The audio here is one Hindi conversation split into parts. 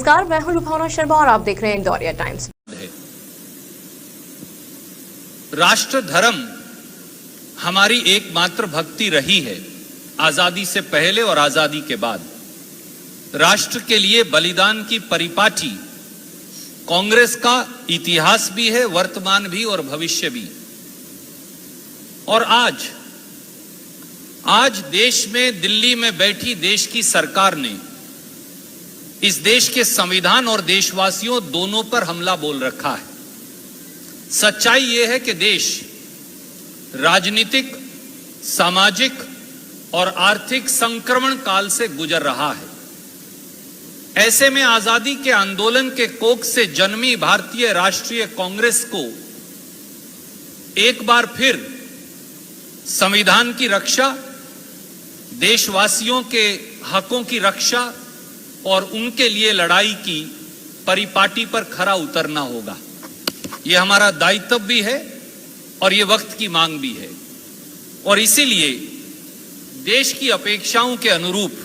नमस्कार, मैं हूं लुभावना शर्मा और आप देख रहे हैं इंदौरिया टाइम्स। राष्ट्र धर्म हमारी एकमात्र भक्ति रही है, आजादी से पहले और आजादी के बाद। राष्ट्र के लिए बलिदान की परिपाटी कांग्रेस का इतिहास भी है, वर्तमान भी और भविष्य भी। और आज देश में, दिल्ली में बैठी देश की सरकार ने इस देश के संविधान और देशवासियों दोनों पर हमला बोल रखा है। सच्चाई यह है कि देश राजनीतिक, सामाजिक और आर्थिक संक्रमण काल से गुजर रहा है। ऐसे में आजादी के आंदोलन के कोख से जन्मी भारतीय राष्ट्रीय कांग्रेस को एक बार फिर संविधान की रक्षा, देशवासियों के हकों की रक्षा और उनके लिए लड़ाई की परिपाटी पर खरा उतरना होगा। यह हमारा दायित्व भी है और यह वक्त की मांग भी है। और इसीलिए देश की अपेक्षाओं के अनुरूप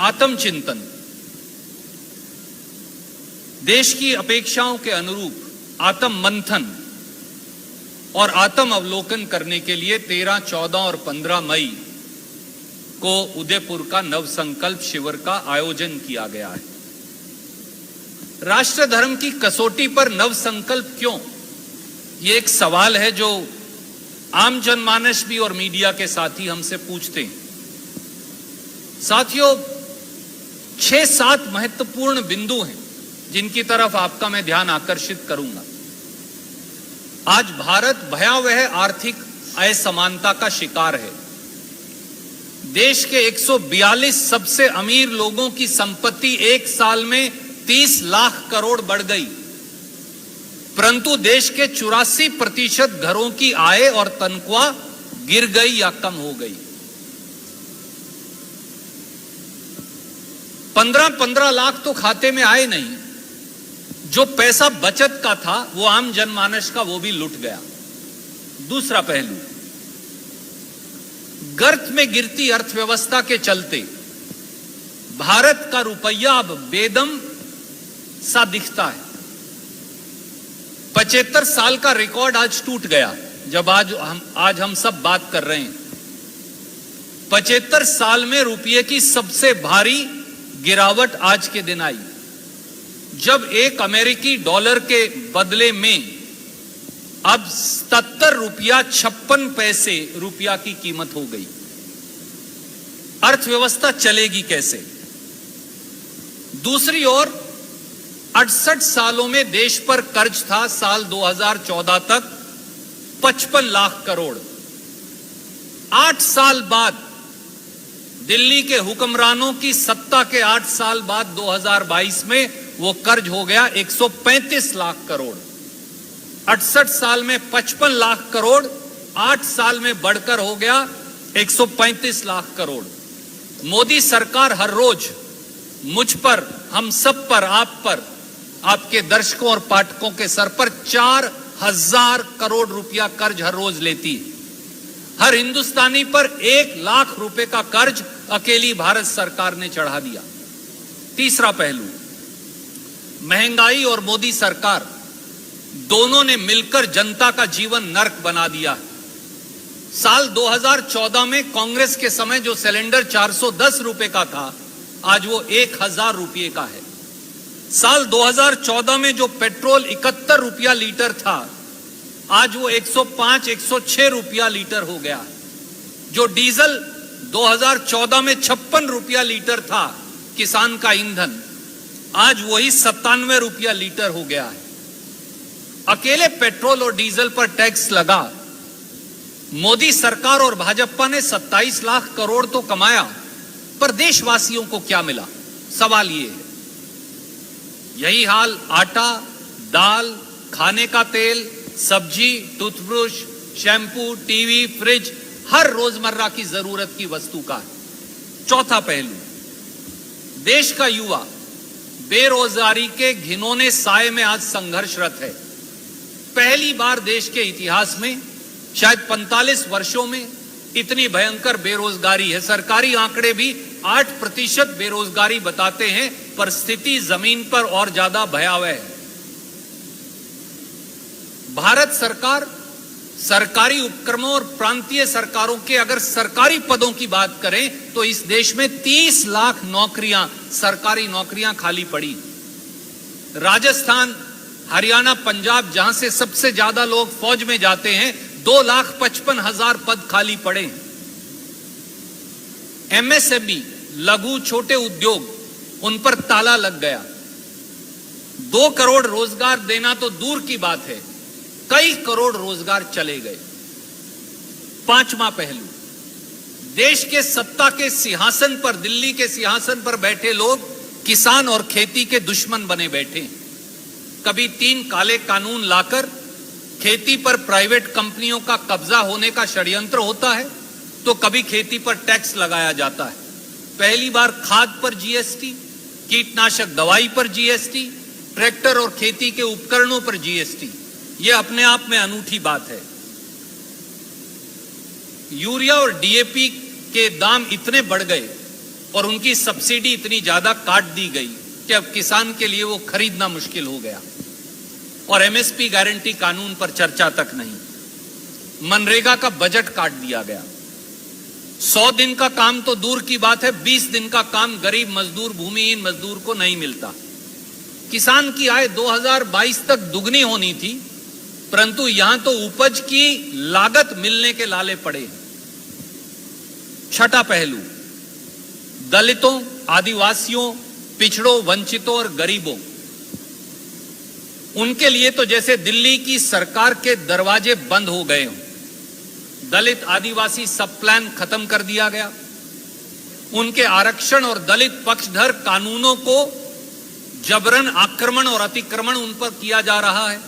आत्मचिंतन, देश की अपेक्षाओं के अनुरूप आत्म मंथन और आत्म अवलोकन करने के लिए 13, 14 और 15 मई को उदयपुर का नवसंकल्प शिविर का आयोजन किया गया है। राष्ट्र धर्म की कसौटी पर नवसंकल्प क्यों? यह एक सवाल है जो आम जनमानस भी और मीडिया के साथी हमसे पूछते हैं। साथियों, 6-7 महत्वपूर्ण बिंदु हैं जिनकी तरफ आपका मैं ध्यान आकर्षित करूंगा। आज भारत भयावह आर्थिक असमानता का शिकार है। देश के 142 सबसे अमीर लोगों की संपत्ति एक साल में 30 लाख करोड़ बढ़ गई, परंतु देश के 84% घरों की आय और तनख्वाह गिर गई या कम हो गई। 15-15 लाख तो खाते में आए नहीं। जो पैसा बचत का था वो आम जनमानस का, वो भी लुट गया। दूसरा पहलू, गर्त में गिरती अर्थव्यवस्था के चलते भारत का रुपया अब बेदम सा दिखता है। 75 साल का रिकॉर्ड आज टूट गया। जब आज हम सब बात कर रहे हैं, 75 साल में रुपये की सबसे भारी गिरावट आज के दिन आई, जब एक अमेरिकी डॉलर के बदले में अब 77 रुपया 56 पैसे रुपया की कीमत हो गई। अर्थव्यवस्था चलेगी कैसे? दूसरी ओर 68 सालों में देश पर कर्ज था साल 2014 तक 55 लाख करोड़। 8 साल बाद, दिल्ली के हुक्मरानों की सत्ता के 8 साल बाद 2022 में वो कर्ज हो गया 135 लाख करोड़। 68 साल में 55 लाख करोड़, 8 साल में बढ़कर हो गया 135 लाख करोड़। मोदी सरकार हर रोज मुझ पर, हम सब पर, आप पर, आपके दर्शकों और पाठकों के सर पर 4000 करोड़ रुपया कर्ज हर रोज लेती है। हर हिंदुस्तानी पर 1 लाख रुपए का कर्ज अकेली भारत सरकार ने चढ़ा दिया। तीसरा पहलू, महंगाई और मोदी सरकार दोनों ने मिलकर जनता का जीवन नर्क बना दिया। साल 2014 में कांग्रेस के समय जो सिलेंडर 410 रुपए का था, आज वो 1000 रुपये का है। साल 2014 में जो पेट्रोल 71 रुपया लीटर था, आज वो 105-106 रुपया लीटर हो गया। जो डीजल 2014 में 56 रुपया लीटर था, किसान का ईंधन, आज वही 97 रुपया लीटर हो गया है। अकेले पेट्रोल और डीजल पर टैक्स लगा। मोदी सरकार और भाजपा ने 27 लाख करोड़ तो कमाया, पर देशवासियों को क्या मिला? सवाल ये है। यही हाल आटा, दाल, खाने का तेल, सब्जी, टूथब्रश, शैम्पू, टीवी, फ्रिज, हर रोजमर्रा की जरूरत की वस्तु का है। चौथा पहलू, देश का युवा बेरोजगारी के घिनौने साए में आज संघर्षरत है। पहली बार देश के इतिहास में, शायद 45 वर्षों में, इतनी भयंकर बेरोजगारी है। सरकारी आंकड़े भी 8% बेरोजगारी बताते हैं, परिस्थिति जमीन पर और ज्यादा भयावह है। भारत सरकार सरकारी उपक्रमों और प्रांतीय सरकारों के अगर सरकारी पदों की बात करें तो इस देश में 30 लाख नौकरियां, सरकारी नौकरियां खाली पड़ी। राजस्थान, हरियाणा, पंजाब, जहां से सबसे ज्यादा लोग फौज में जाते हैं, 2,55,000 पद खाली पड़े। एमएसएमई, लघु छोटे उद्योग, उन पर ताला लग गया। 2 करोड़ रोजगार देना तो दूर की बात है, कई करोड़ रोजगार चले गए। 5वां पहलू, देश के सत्ता के सिंहासन पर, दिल्ली के सिंहासन पर बैठे लोग किसान और खेती के दुश्मन बने बैठे। कभी 3 काले कानून लाकर खेती पर प्राइवेट कंपनियों का कब्जा होने का षड्यंत्र होता है, तो कभी खेती पर टैक्स लगाया जाता है। पहली बार खाद पर जीएसटी, कीटनाशक दवाई पर जीएसटी, ट्रैक्टर और खेती के उपकरणों पर जीएसटी। यह अपने आप में अनूठी बात है। यूरिया और डीएपी के दाम इतने बढ़ गए और उनकी सब्सिडी इतनी ज्यादा काट दी गई कि अब किसान के लिए वो खरीदना मुश्किल हो गया। और एमएसपी गारंटी कानून पर चर्चा तक नहीं। मनरेगा का बजट काट दिया गया। 100 दिन का काम तो दूर की बात है, 20 दिन का काम गरीब मजदूर, भूमिहीन मजदूर को नहीं मिलता। किसान की आय 2022 तक दुगनी होनी थी, परंतु यहां तो उपज की लागत मिलने के लाले पड़े। 6ठा पहलू, दलितों, आदिवासियों, पिछड़ों, वंचितों और गरीबों, उनके लिए तो जैसे दिल्ली की सरकार के दरवाजे बंद हो गए हों। दलित आदिवासी सब प्लान खत्म कर दिया गया। उनके आरक्षण और दलित पक्षधर कानूनों को जबरन आक्रमण और अतिक्रमण उन पर किया जा रहा है।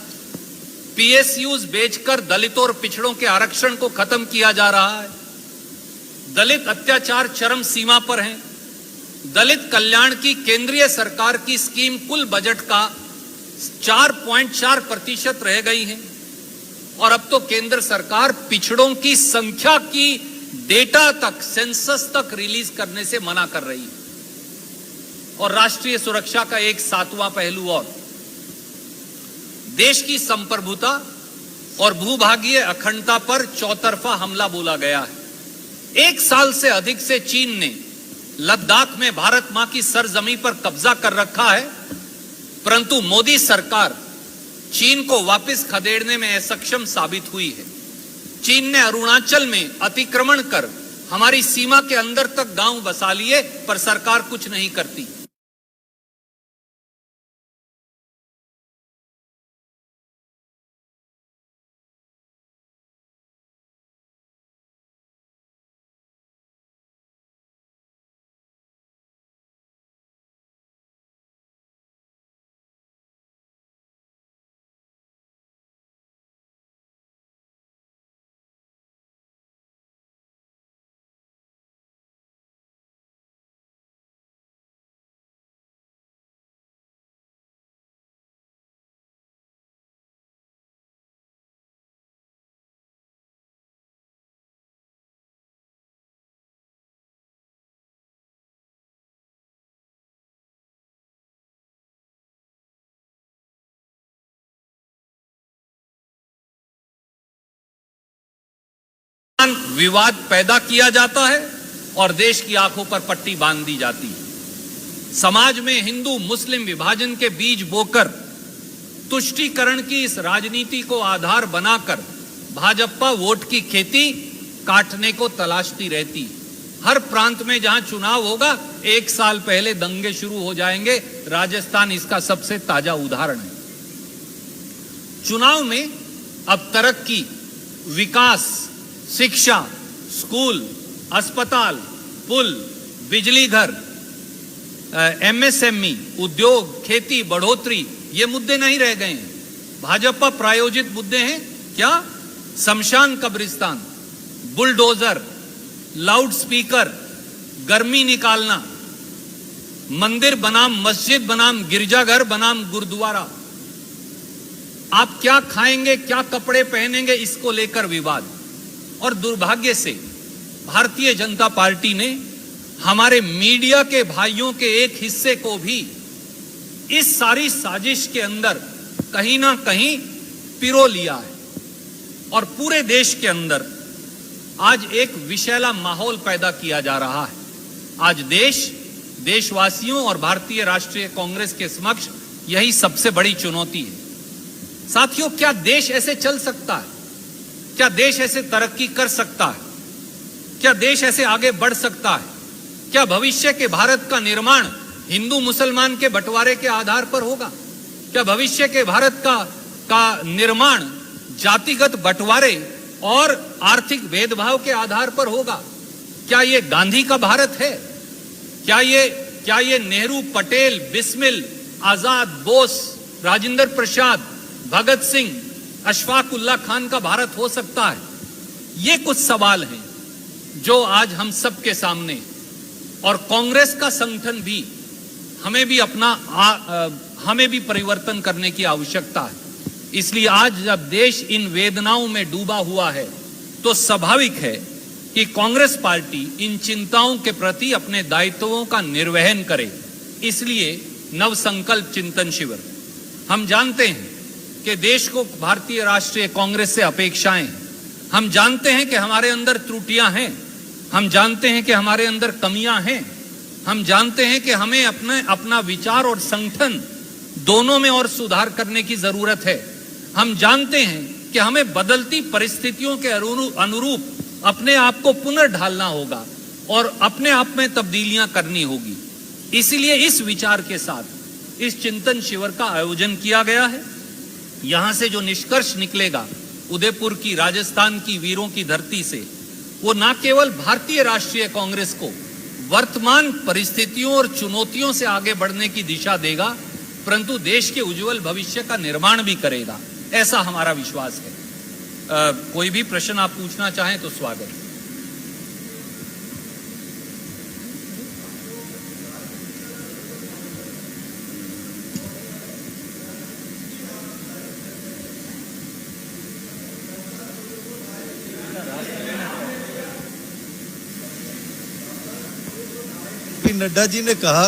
पीएसयूज बेचकर दलितों और पिछड़ों के आरक्षण को खत्म किया जा रहा है। दलित अत्याचार चरम सीमा पर हैं। दलित कल्याण की केंद्रीय सरकार की स्कीम कुल बजट का 4.4% रह गई है। और अब तो केंद्र सरकार पिछड़ों की संख्या की डेटा तक, सेंसस तक रिलीज करने से मना कर रही है। और राष्ट्रीय सुरक्षा का एक 7वां पहलू और, देश की संप्रभुता और भूभागीय अखंडता पर चौतरफा हमला बोला गया है। 1 साल से अधिक से चीन ने लद्दाख में भारत मां की सरजमी पर कब्जा कर रखा है, परंतु मोदी सरकार चीन को वापस खदेड़ने में असक्षम साबित हुई है। चीन ने अरुणाचल में अतिक्रमण कर हमारी सीमा के अंदर तक गांव बसा लिए, पर सरकार कुछ नहीं करती। विवाद पैदा किया जाता है और देश की आंखों पर पट्टी बांध दी जाती है। समाज में हिंदू मुस्लिम विभाजन के बीज बोकर तुष्टीकरण की इस राजनीति को आधार बनाकर भाजपा वोट की खेती काटने को तलाशती रहती। हर प्रांत में जहां चुनाव होगा, 1 साल पहले दंगे शुरू हो जाएंगे। राजस्थान इसका सबसे ताजा उदाहरण है। चुनाव में अब तरक्की, विकास, शिक्षा, स्कूल, अस्पताल, पुल, बिजली घर, एमएसएमई, उद्योग, खेती, बढ़ोतरी, ये मुद्दे नहीं रह गए हैं। भाजपा प्रायोजित मुद्दे हैं क्या? शमशान कब्रिस्तान, बुलडोजर, लाउड स्पीकर, गर्मी निकालना, मंदिर बनाम मस्जिद बनाम गिरजाघर बनाम गुरुद्वारा, आप क्या खाएंगे, क्या कपड़े पहनेंगे, इसको लेकर विवाद। और दुर्भाग्य से भारतीय जनता पार्टी ने हमारे मीडिया के भाइयों के एक हिस्से को भी इस सारी साजिश के अंदर कहीं ना कहीं पिरो लिया है और पूरे देश के अंदर आज एक विषैला माहौल पैदा किया जा रहा है। आज देशवासियों और भारतीय राष्ट्रीय कांग्रेस के समक्ष यही सबसे बड़ी चुनौती है। साथियों, क्या देश ऐसे चल सकता है? क्या देश ऐसे तरक्की कर सकता है? क्या देश ऐसे आगे बढ़ सकता है? क्या भविष्य के भारत का निर्माण हिंदू मुसलमान के बंटवारे के आधार पर होगा? क्या भविष्य के भारत का निर्माण जातिगत बंटवारे और आर्थिक भेदभाव के आधार पर होगा? क्या ये गांधी का भारत है? क्या ये नेहरू, पटेल, बिस्मिल, आजाद, बोस, राजेंद्र प्रसाद, भगत सिंह, अशफाक उल्लाह खान का भारत हो सकता है? ये कुछ सवाल हैं जो आज हम सबके सामने, और कांग्रेस का संगठन भी, हमें भी परिवर्तन करने की आवश्यकता है। इसलिए आज जब देश इन वेदनाओं में डूबा हुआ है तो स्वाभाविक है कि कांग्रेस पार्टी इन चिंताओं के प्रति अपने दायित्वों का निर्वहन करे। इसलिए नवसंकल्प चिंतन शिविर, हम जानते हैं कि देश को भारतीय राष्ट्रीय कांग्रेस से अपेक्षाएं हैं। हम जानते हैं कि हमारे अंदर त्रुटियां हैं, हम जानते हैं कि हमारे अंदर कमियां हैं, हम जानते हैं कि हमें अपना विचार और संगठन दोनों में और सुधार करने की जरूरत है। हम जानते हैं कि हमें बदलती परिस्थितियों के अनुरूप अपने आप को पुनर्ढालना होगा और अपने आप में तब्दीलियां करनी होगी। इसलिए इस विचार के साथ इस चिंतन शिविर का आयोजन किया गया है। यहां से जो निष्कर्ष निकलेगा उदयपुर की, राजस्थान की वीरों की धरती से, वो न केवल भारतीय राष्ट्रीय कांग्रेस को वर्तमान परिस्थितियों और चुनौतियों से आगे बढ़ने की दिशा देगा, परंतु देश के उज्जवल भविष्य का निर्माण भी करेगा, ऐसा हमारा विश्वास है। कोई भी प्रश्न आप पूछना चाहें तो स्वागत है। नड्डा जी ने कहा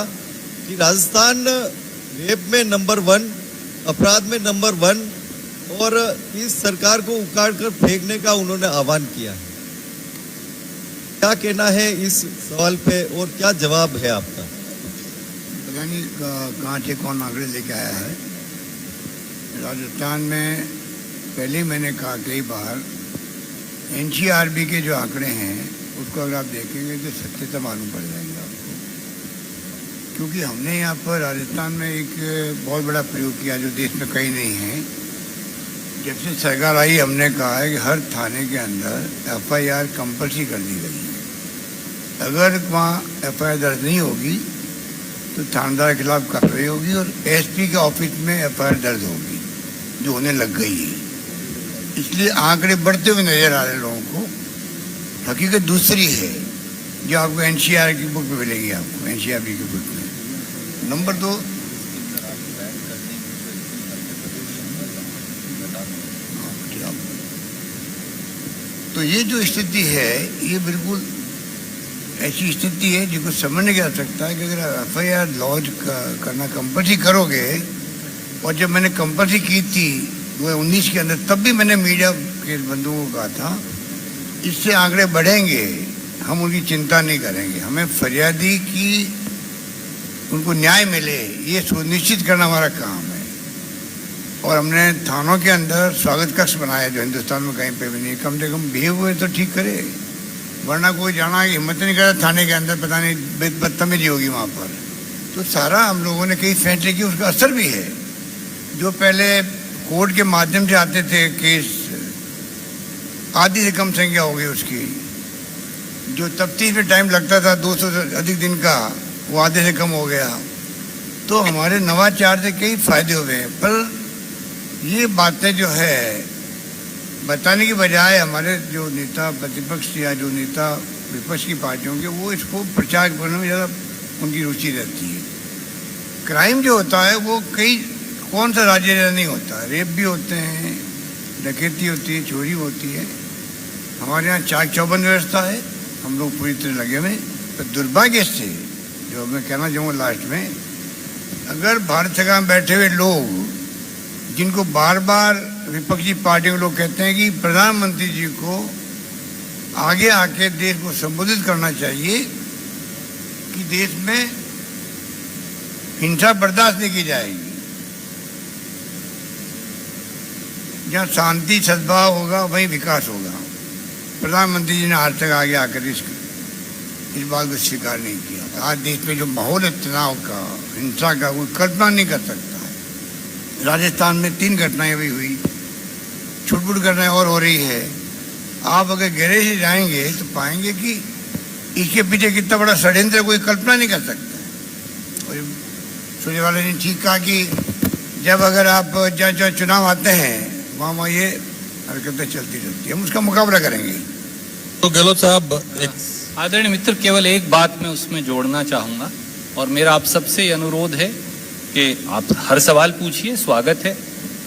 कि राजस्थान रेप में नंबर 1, अपराध में नंबर 1, और इस सरकार को उखाड़ कर फेंकने का उन्होंने आह्वान किया है। क्या कहना है इस सवाल पे और क्या जवाब है आपका? पता नहीं कहाँ से कौन आंकड़े लेके आया है। राजस्थान में पहले मैंने कहा कई बार, एनसीआरबी के जो आंकड़े हैं उसको अगर आप देखेंगे तो सत्यता मालूम पड़ जाएंगे आपको। क्योंकि हमने यहाँ पर राजस्थान में एक बहुत बड़ा प्रयोग किया जो देश में कहीं नहीं है। जब से सरकार आई हमने कहा है कि हर थाने के अंदर एफआईआर कंपल्सरी कर दी गई है। अगर वहाँ एफआईआर दर्ज नहीं होगी तो थानेदार के खिलाफ कार्रवाई होगी और एसपी के ऑफिस में एफआईआर दर्ज होगी, जो होने लग गई है। इसलिए आंकड़े बढ़ते हुए नजर आ रहे लोगों को। हकीकत दूसरी है जो आपको एनसीआर की बुक में मिलेगी, आपको एनसीआरबी की बुक में। नंबर 2, तो ये जो स्थिति है ये बिल्कुल ऐसी स्थिति है जिसको समझने की आवश्यकता है कि अगर एफआईआर लॉन्च करना कंपल्सरी करोगे, और जब मैंने कंपल्सरी की थी 2019 के अंदर, तब भी मैंने मीडिया के बंधुओं को कहा था इससे आंकड़े बढ़ेंगे, हम उनकी चिंता नहीं करेंगे, हमें फरियादी की उनको न्याय मिले ये सुनिश्चित करना हमारा काम है। और हमने थानों के अंदर स्वागत कक्ष बनाया जो हिंदुस्तान में कहीं पे भी नहीं। कम से कम बिहेव हुए तो ठीक करे, वरना कोई जाना कि हिम्मत नहीं करता थाने के अंदर, पता नहीं बदतमीजी होगी वहाँ पर। तो सारा हम लोगों ने कई फैसले किए, उसका असर भी है। जो पहले कोर्ट के माध्यम से आते थे केस, आधी से कम संख्या हो गई उसकी। जो तफ्तीश में टाइम लगता था 200 से अधिक दिन का, वो आधे से कम हो गया। तो हमारे नवाचार से कई फायदे हुए हैं। पर ये बातें जो है बताने की बजाय हमारे जो नेता प्रतिपक्ष या जो नेता विपक्ष की पार्टियों के, वो इसको प्रचार करने में ज़्यादा उनकी रुचि रहती है। क्राइम जो होता है वो कौन सा राज्य नहीं होता, रेप भी होते हैं, डकैती होती है, चोरी होती है। हमारे यहाँ चाक चौबंद व्यवस्था है, हम लोग पूरी तरह लगे हुए। पर दुर्भाग्य से जो मैं कहना चाहूँगा लास्ट में, अगर भारत सरकार में बैठे हुए लोग, जिनको बार बार विपक्षी पार्टियों के लोग कहते हैं कि प्रधानमंत्री जी को आगे आके देश को संबोधित करना चाहिए कि देश में हिंसा बर्दाश्त नहीं की जाएगी, जहाँ शांति सद्भाव होगा वहीं विकास होगा। प्रधानमंत्री जी ने आज तक आगे आकर इस बात को स्वीकार नहीं किया। आज देश में जो माहौल है तनाव का, हिंसा का, कोई कल्पना नहीं कर सकता है। राजस्थान में 3 घटनाएं भी हुई, छुटपुट घटनाएं और हो रही है। आप अगर गहरे से जाएंगे तो पाएंगे कि इसके पीछे कितना बड़ा षड्यंत्र कोई कल्पना नहीं कर सकता। और सुरजेवाला ने ठीक कहा कि जब अगर आप जहाँ चुनाव आते हैं वहाँ ये हरकतें चलती रहती है, हम उसका मुकाबला करेंगे। तो गहलोत साहब, आदरणीय मित्र, केवल एक बात मैं उसमें जोड़ना चाहूँगा और मेरा आप सबसे अनुरोध है कि आप हर सवाल पूछिए, स्वागत है।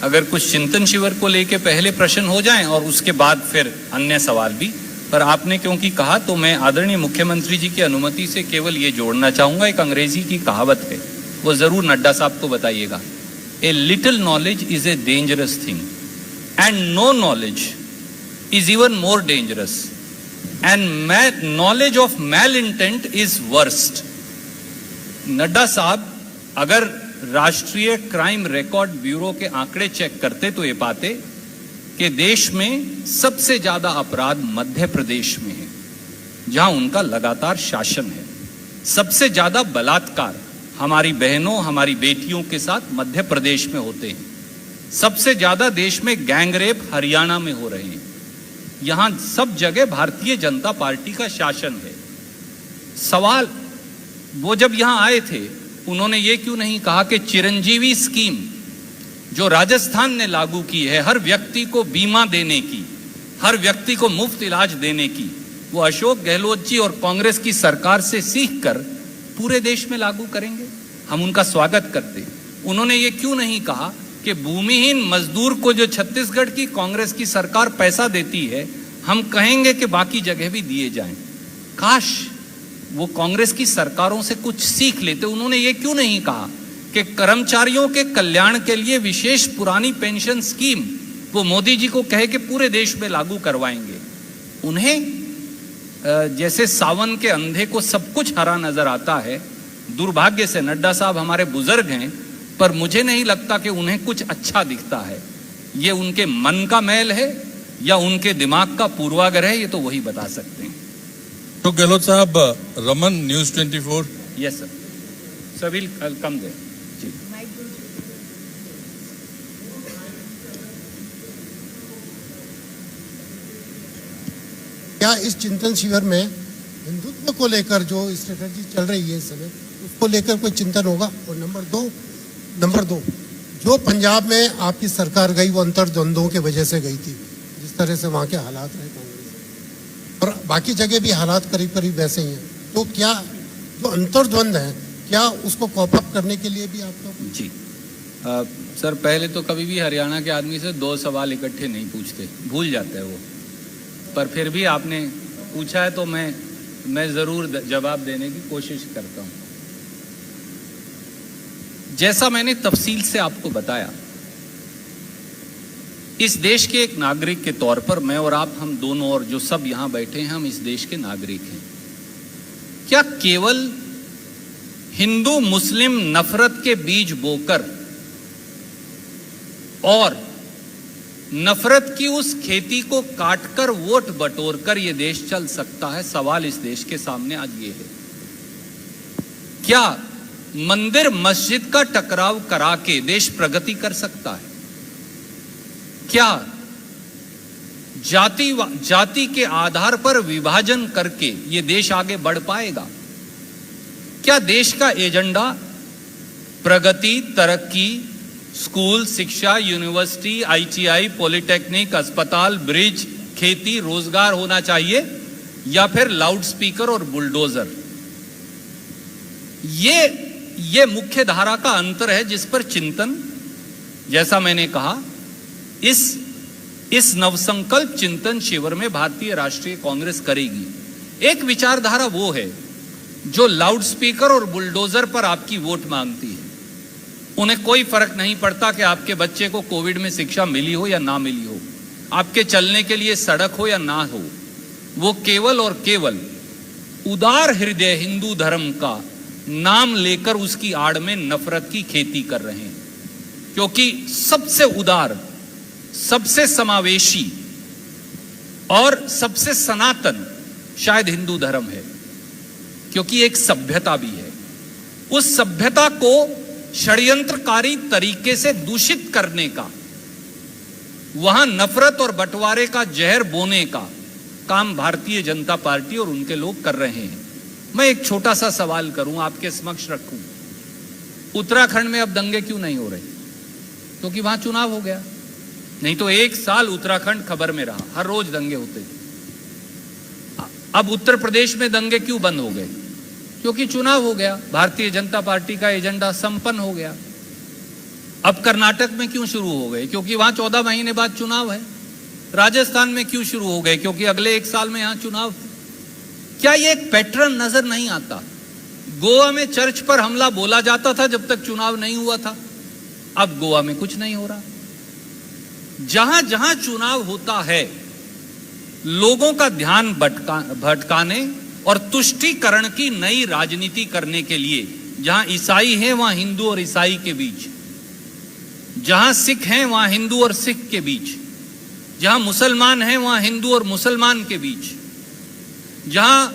अगर कुछ चिंतन शिविर को लेके पहले प्रश्न हो जाएं और उसके बाद फिर अन्य सवाल भी, पर आपने क्योंकि कहा तो मैं आदरणीय मुख्यमंत्री जी की अनुमति से केवल ये जोड़ना चाहूँगा। एक अंग्रेजी की कहावत है, वो ज़रूर नड्डा साहब को बताइएगा। A little knowledge is a dangerous thing and no knowledge is even more dangerous and knowledge of mal intent is worst. Nadda साहब अगर राष्ट्रीय क्राइम रिकॉर्ड ब्यूरो के आंकड़े चेक करते तो ये पाते कि देश में सबसे ज्यादा अपराध मध्य प्रदेश में है, जहां उनका लगातार शासन है। सबसे ज्यादा बलात्कार हमारी बहनों, हमारी बेटियों के साथ मध्य प्रदेश में होते हैं। सबसे ज्यादा देश में गैंग रेप हरियाणा में हो रहे हैं। यहां सब जगह भारतीय जनता पार्टी का शासन है। सवाल, वो जब यहां आए थे उन्होंने ये क्यों नहीं कहा कि चिरंजीवी स्कीम जो राजस्थान ने लागू की है, हर व्यक्ति को बीमा देने की, हर व्यक्ति को मुफ्त इलाज देने की, वो अशोक गहलोत जी और कांग्रेस की सरकार से सीख कर पूरे देश में लागू करेंगे। हम उनका स्वागत करते। उन्होंने ये क्यों नहीं कहा कि भूमिहीन मजदूर को जो छत्तीसगढ़ की कांग्रेस की सरकार पैसा देती है, हम कहेंगे कि बाकी जगह भी दिए जाएं। काश वो कांग्रेस की सरकारों से कुछ सीख लेते। उन्होंने ये क्यों नहीं कहा कि कर्मचारियों के कल्याण के लिए विशेष पुरानी पेंशन स्कीम वो मोदी जी को कहे कि पूरे देश में लागू करवाएंगे। उन्हें जैसे सावन के अंधे को सब कुछ हरा नजर आता है। दुर्भाग्य से नड्डा साहब हमारे बुजुर्ग हैं, पर मुझे नहीं लगता कि उन्हें कुछ अच्छा दिखता है। ये उनके मन का मैल है या उनके दिमाग का पूर्वाग्रह है, ये तो वही बता सकते हैं। तो गहलोत साहब, रमन, न्यूज़ 24। यस सर, सभी कम दे जी। क्या इस चिंतन शिविर में हिंदुत्व को लेकर जो स्ट्रेटजी चल रही है इस समय, उसको लेकर कोई चिंतन होगा? और नंबर दो, जो पंजाब में आपकी सरकार गई वो अंतर्द्वंद्वों की वजह से गई थी, जिस तरह से वहाँ के हालात रहे कांग्रेस, और बाकी जगह भी हालात करीब करीब वैसे ही हैं। तो क्या जो अंतर्द्वंद है, क्या उसको कॉप अप करने के लिए भी आपका जी सर, पहले तो कभी भी हरियाणा के आदमी से 2 सवाल इकट्ठे नहीं पूछते, भूल जाते हैं वो। पर फिर भी आपने पूछा है तो मैं ज़रूर जवाब देने की कोशिश करता हूँ। जैसा मैंने तफसील से आपको बताया, इस देश के एक नागरिक के तौर पर मैं और आप, हम दोनों और जो सब यहां बैठे हैं, हम इस देश के नागरिक हैं। क्या केवल हिंदू मुस्लिम नफरत के बीज बोकर और नफरत की उस खेती को काटकर वोट बटोरकर यह देश चल सकता है? सवाल इस देश के सामने आज ये है। क्या मंदिर मस्जिद का टकराव करा के देश प्रगति कर सकता है? क्या जाति के आधार पर विभाजन करके यह देश आगे बढ़ पाएगा? क्या देश का एजेंडा प्रगति, तरक्की, स्कूल, शिक्षा, यूनिवर्सिटी, ITI, पॉलिटेक्निक, अस्पताल, ब्रिज, खेती, रोजगार होना चाहिए, या फिर लाउड स्पीकर और बुलडोजर? ये मुख्य धारा का अंतर है जिस पर चिंतन, जैसा मैंने कहा, इस नवसंकल्प चिंतन शिविर में भारतीय राष्ट्रीय कांग्रेस करेगी। एक विचारधारा वो है जो लाउड स्पीकर और बुलडोजर पर आपकी वोट मांगती है। उन्हें कोई फर्क नहीं पड़ता कि आपके बच्चे को कोविड में शिक्षा मिली हो या ना मिली हो, आपके चलने के लिए सड़क हो या ना हो। वो केवल और केवल उदार हृदय हिंदू धर्म का नाम लेकर उसकी आड़ में नफरत की खेती कर रहे हैं, क्योंकि सबसे उदार, सबसे समावेशी और सबसे सनातन शायद हिंदू धर्म है, क्योंकि एक सभ्यता भी है। उस सभ्यता को षड्यंत्रकारी तरीके से दूषित करने का, वहां नफरत और बंटवारे का जहर बोने का काम भारतीय जनता पार्टी और उनके लोग कर रहे हैं। मैं एक छोटा सा सवाल करूं, आपके समक्ष रखूं। उत्तराखंड में अब दंगे क्यों नहीं हो रहे? क्योंकि वहां चुनाव हो गया। नहीं तो 1 साल उत्तराखंड खबर में रहा, हर रोज दंगे होते थे। अब उत्तर प्रदेश में दंगे क्यों बंद हो गए? क्योंकि चुनाव हो गया, भारतीय जनता पार्टी का एजेंडा संपन्न हो गया। अब कर्नाटक में क्यों शुरू हो गए? क्योंकि वहां 14 महीने बाद चुनाव है। राजस्थान में क्यों शुरू हो गए? क्योंकि अगले 1 साल में यहां चुनाव। क्या ये एक पैटर्न नजर नहीं आता? गोवा में चर्च पर हमला बोला जाता था जब तक चुनाव नहीं हुआ था। अब गोवा में कुछ नहीं हो रहा। जहां जहां चुनाव होता है, लोगों का ध्यान भटकाने और तुष्टीकरण की नई राजनीति करने के लिए, जहां ईसाई हैं वहां हिंदू और ईसाई के बीच, जहां सिख हैं वहां हिंदू और सिख के बीच, जहां मुसलमान हैं वहां हिंदू और मुसलमान के बीच, जहां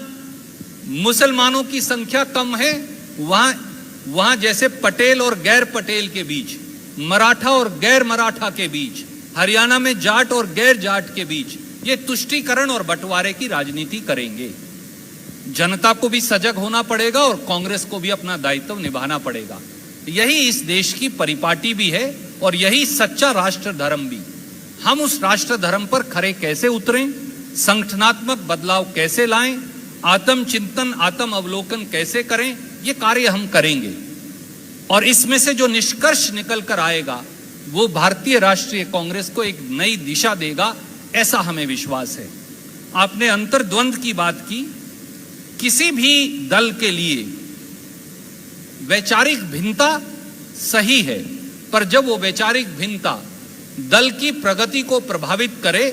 मुसलमानों की संख्या कम है वहां जैसे पटेल और गैर पटेल के बीच, मराठा और गैर मराठा के बीच, हरियाणा में जाट और गैर जाट के बीच ये तुष्टीकरण और बंटवारे की राजनीति करेंगे। जनता को भी सजग होना पड़ेगा और कांग्रेस को भी अपना दायित्व निभाना पड़ेगा। यही इस देश की परिपाटी भी है और यही सच्चा राष्ट्र धर्म भी। हम उस राष्ट्र धर्म पर खरे कैसे उतरें, संगठनात्मक बदलाव कैसे लाएं, आत्मचिंतन, आत्म अवलोकन कैसे करें, ये कार्य हम करेंगे। और इसमें से जो निष्कर्ष निकल कर आएगा वो भारतीय राष्ट्रीय कांग्रेस को एक नई दिशा देगा, ऐसा हमें विश्वास है। आपने अंतर्द्वंद की बात की। किसी भी दल के लिए वैचारिक भिन्नता सही है, पर जब वो वैचारिक भिन्नता दल की प्रगति को प्रभावित करे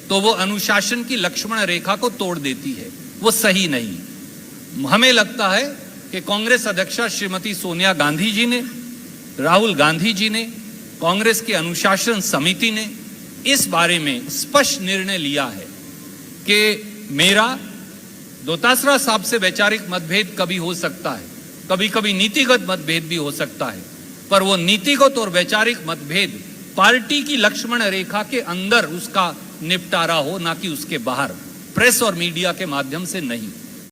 तो वो अनुशासन की लक्ष्मण रेखा को तोड़ देती है, वो सही नहीं। हमें लगता है कि कांग्रेस अध्यक्षा श्रीमती सोनिया गांधी जी ने, राहुल गांधी जी ने, कांग्रेस की अनुशासन समिति ने इस बारे में स्पष्ट निर्णय लिया है कि मेरा दोतासरा साहब से वैचारिक मतभेद कभी हो सकता है, कभी कभी नीतिगत मतभेद भी हो सकता है, पर वो नीतिगत और वैचारिक मतभेद पार्टी की लक्ष्मण रेखा के अंदर उसका निपटारा हो, ना कि उसके बाहर, प्रेस और मीडिया के माध्यम से नहीं।